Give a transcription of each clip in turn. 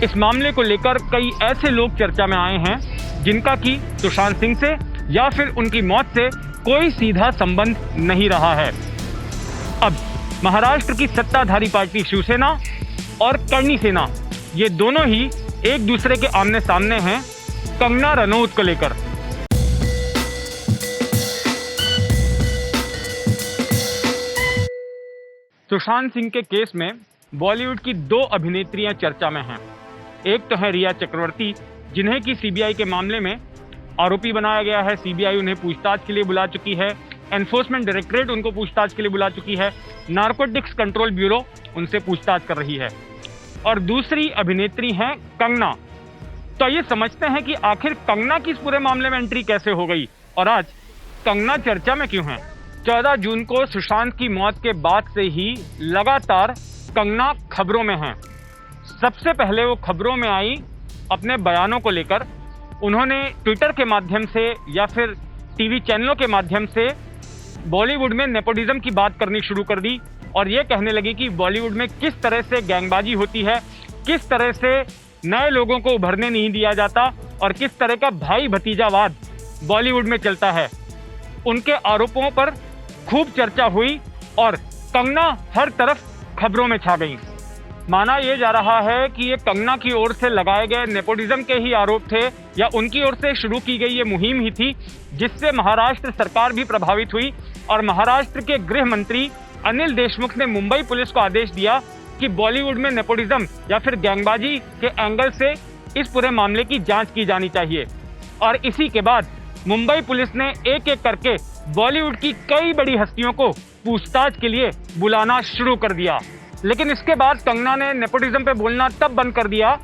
इस मामले को लेकर कई ऐसे लोग चर्चा में आए हैं जिनका कि सुशांत सिंह से या फिर उनकी मौत से कोई सीधा संबंध नहीं रहा है। अब महाराष्ट्र की सत्ताधारी पार्टी शिवसेना और करणी सेना, ये दोनों ही एक दूसरे के आमने सामने हैं कंगना रनौत को लेकर। सुशांत सिंह के केस में बॉलीवुड की 2 अभिनेत्रियां चर्चा में हैं। एक तो है रिया चक्रवर्ती, जिन्हें कि सीबीआई के मामले में आरोपी बनाया गया है। सीबीआई उन्हें पूछताछ के लिए बुला चुकी है, एनफोर्समेंट डायरेक्टरेट उनको पूछताछ के लिए बुला चुकी है, नारकोटिक्स कंट्रोल ब्यूरो उनसे पूछताछ कर रही है। और दूसरी अभिनेत्री हैं कंगना। तो ये समझते हैं कि आखिर कंगना की इस पूरे मामले में एंट्री कैसे हो गई और आज कंगना चर्चा में क्यों है। 14 जून को सुशांत की मौत के बाद से ही लगातार कंगना खबरों में हैं। सबसे पहले वो खबरों में आई अपने बयानों को लेकर। उन्होंने ट्विटर के माध्यम से या फिर टीवी चैनलों के माध्यम से बॉलीवुड में नेपोटिज्म की बात करनी शुरू कर दी और ये कहने लगी कि बॉलीवुड में किस तरह से गैंगबाजी होती है, किस तरह से नए लोगों को उभरने नहीं दिया जाता और किस तरह का भाई भतीजावाद बॉलीवुड में चलता है। उनके आरोपों पर खूब चर्चा हुई और कंगना हर तरफ खबरों में छा गई। माना यह जा रहा है कि ये कंगना की ओर से लगाए गए नेपोटिज्म के ही आरोप थे या उनकी ओर से शुरू की गई ये मुहिम ही थी जिससे महाराष्ट्र सरकार भी प्रभावित हुई और महाराष्ट्र के गृह मंत्री अनिल देशमुख ने मुंबई पुलिस को आदेश दिया कि बॉलीवुड में नेपोटिज्म या फिर गैंगबाजी के एंगल से इस पूरे मामले की जांच की जानी चाहिए। और इसी के बाद मुंबई पुलिस ने एक एक करके बॉलीवुड की कई बड़ी हस्तियों को पूछताछ के लिए बुलाना शुरू कर दिया। लेकिन इसके बाद कंगना ने नेपोटिज्म पे बोलना तब बंद कर दिया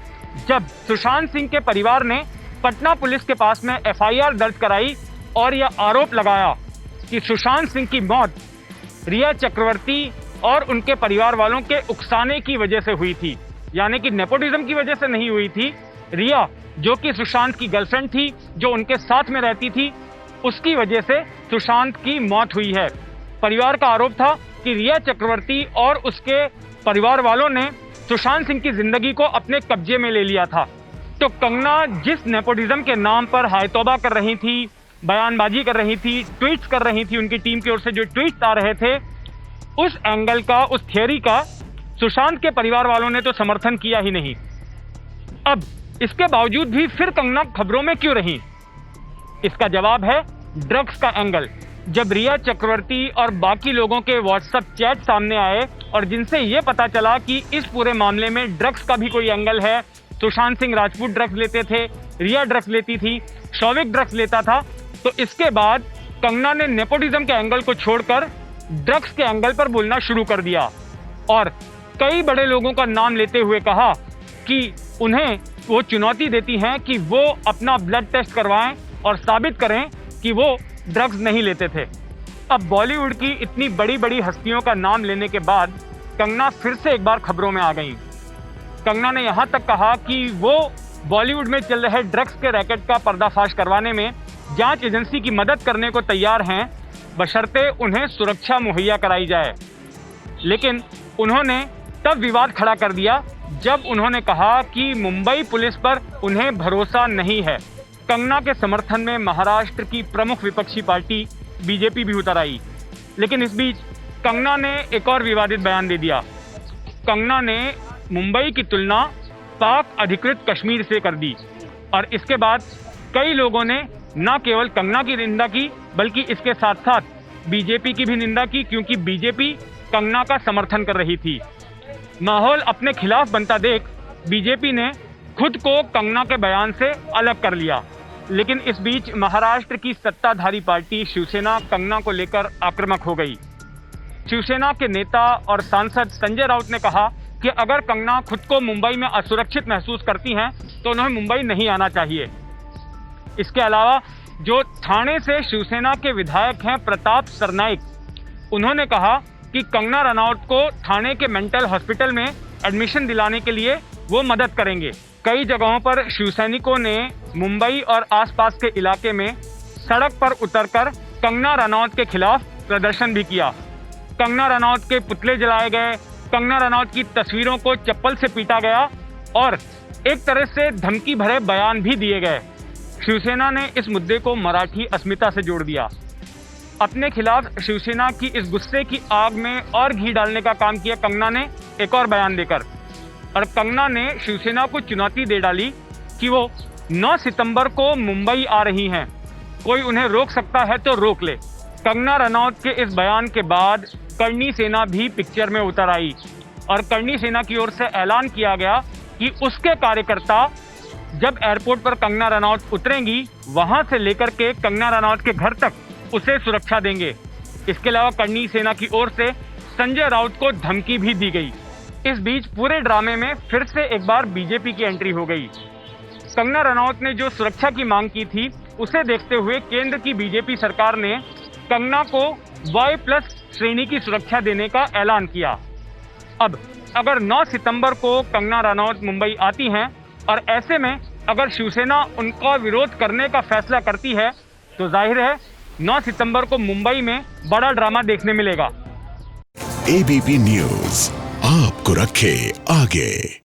जब सुशांत सिंह के परिवार ने पटना पुलिस के पास में एफआईआर दर्ज कराई और यह आरोप लगाया कि सुशांत सिंह की मौत रिया चक्रवर्ती और उनके परिवार वालों के उकसाने की वजह से हुई थी। यानी कि नेपोटिज्म की वजह से नहीं हुई थी। रिया, जो कि सुशांत की गर्लफ्रेंड थी, जो उनके साथ में रहती थी, उसकी वजह से सुशांत की मौत हुई है। परिवार का आरोप था कि रिया चक्रवर्ती और उसके परिवार वालों ने सुशांत सिंह की जिंदगी को अपने कब्जे में ले लिया था। तो कंगना जिस नेपोटिज्म के नाम पर हाय तौबा कर रही थी, बयानबाजी कर रही थी, ट्वीट्स कर रही थी, उनकी टीम की ओर से जो ट्वीट्स आ रहे थे, उस एंगल का, उस थियरी का सुशांत के परिवार वालों ने तो समर्थन किया ही नहीं। अब इसके बावजूद भी फिर कंगना खबरों में क्यों रही? इसका जवाब है ड्रग्स का एंगल। जब रिया चक्रवर्ती और बाकी लोगों के व्हाट्सएप चैट सामने आए और जिनसे ये पता चला कि इस पूरे मामले में ड्रग्स का भी कोई एंगल है, सुशांत सिंह राजपूत ड्रग्स लेते थे, रिया ड्रग्स लेती थी, शौविक ड्रग्स लेता था, तो इसके बाद कंगना ने नेपोटिज्म के एंगल को छोड़कर ड्रग्स के एंगल पर बोलना शुरू कर दिया और कई बड़े लोगों का नाम लेते हुए कहा कि उन्हें वो चुनौती देती हैं कि वो अपना ब्लड टेस्ट करवाएं और साबित करें कि वो ड्रग्स नहीं लेते थे। अब बॉलीवुड की इतनी बड़ी बड़ी हस्तियों का नाम लेने के बाद कंगना फिर से एक बार खबरों में आ गई। कंगना ने यहाँ तक कहा कि वो बॉलीवुड में चल रहे ड्रग्स के रैकेट का पर्दाफाश करवाने में जांच एजेंसी की मदद करने को तैयार हैं, बशर्ते उन्हें सुरक्षा मुहैया कराई जाए। लेकिन उन्होंने तब विवाद खड़ा कर दिया जब उन्होंने कहा कि मुंबई पुलिस पर उन्हें भरोसा नहीं है। कंगना के समर्थन में महाराष्ट्र की प्रमुख विपक्षी पार्टी बीजेपी भी उतर आई। लेकिन इस बीच कंगना ने एक और विवादित बयान दे दिया। कंगना ने मुंबई की तुलना पाक अधिकृत कश्मीर से कर दी और इसके बाद कई लोगों ने न केवल कंगना की निंदा की बल्कि इसके साथ साथ बीजेपी की भी निंदा की, क्योंकि बीजेपी कंगना का समर्थन कर रही थी। माहौल अपने खिलाफ बनता देख बीजेपी ने खुद को कंगना के बयान से अलग कर लिया। लेकिन इस बीच महाराष्ट्र की सत्ताधारी पार्टी शिवसेना कंगना को लेकर आक्रामक हो गई। शिवसेना के नेता और सांसद संजय राउत ने कहा कि अगर कंगना खुद को मुंबई में असुरक्षित महसूस करती हैं तो उन्हें मुंबई नहीं आना चाहिए। इसके अलावा जो ठाणे से शिवसेना के विधायक हैं प्रताप सरनाइक, उन्होंने कहा कि कंगना रनौत को ठाणे के मेंटल हॉस्पिटल में एडमिशन दिलाने के लिए वो मदद करेंगे। कई जगहों पर शिवसैनिकों ने मुंबई और आसपास के इलाके में सड़क पर उतरकर कंगना रनौत के खिलाफ प्रदर्शन भी किया। कंगना रनौत के पुतले जलाए गए, कंगना रनौत की तस्वीरों को चप्पल से पीटा गया और एक तरह से धमकी भरे बयान भी दिए गए। शिवसेना ने इस मुद्दे को मराठी अस्मिता से जोड़ दिया। अपने खिलाफ शिवसेना की इस गुस्से की आग में और घी डालने का काम किया कंगना ने एक और बयान देकर। और कंगना ने शिवसेना को चुनौती दे डाली कि वो 9 सितंबर को मुंबई आ रही हैं, कोई उन्हें रोक सकता है तो रोक ले। कंगना रनौत के इस बयान के बाद करणी सेना भी पिक्चर में उतर आई और करणी सेना की ओर से ऐलान किया गया कि उसके कार्यकर्ता जब एयरपोर्ट पर कंगना रनौत उतरेंगी, वहां से लेकर के कंगना रनौत के घर तक उसे सुरक्षा देंगे। इसके अलावा करणी सेना की ओर से संजय राउत को धमकी भी दी गई। इस बीच पूरे ड्रामे में फिर से एक बार बीजेपी की एंट्री हो गई। कंगना रनौत ने जो सुरक्षा की मांग की थी, उसे देखते हुए केंद्र की बीजेपी सरकार ने कंगना को Y+ श्रेणी की सुरक्षा देने का ऐलान किया। अब अगर 9 सितंबर को कंगना रनौत मुंबई आती हैं और ऐसे में अगर शिवसेना उनका विरोध करने का फैसला करती है, तो जाहिर है 9 सितंबर को मुंबई में बड़ा ड्रामा देखने मिलेगा। ABP न्यूज़ आपको रखे आगे।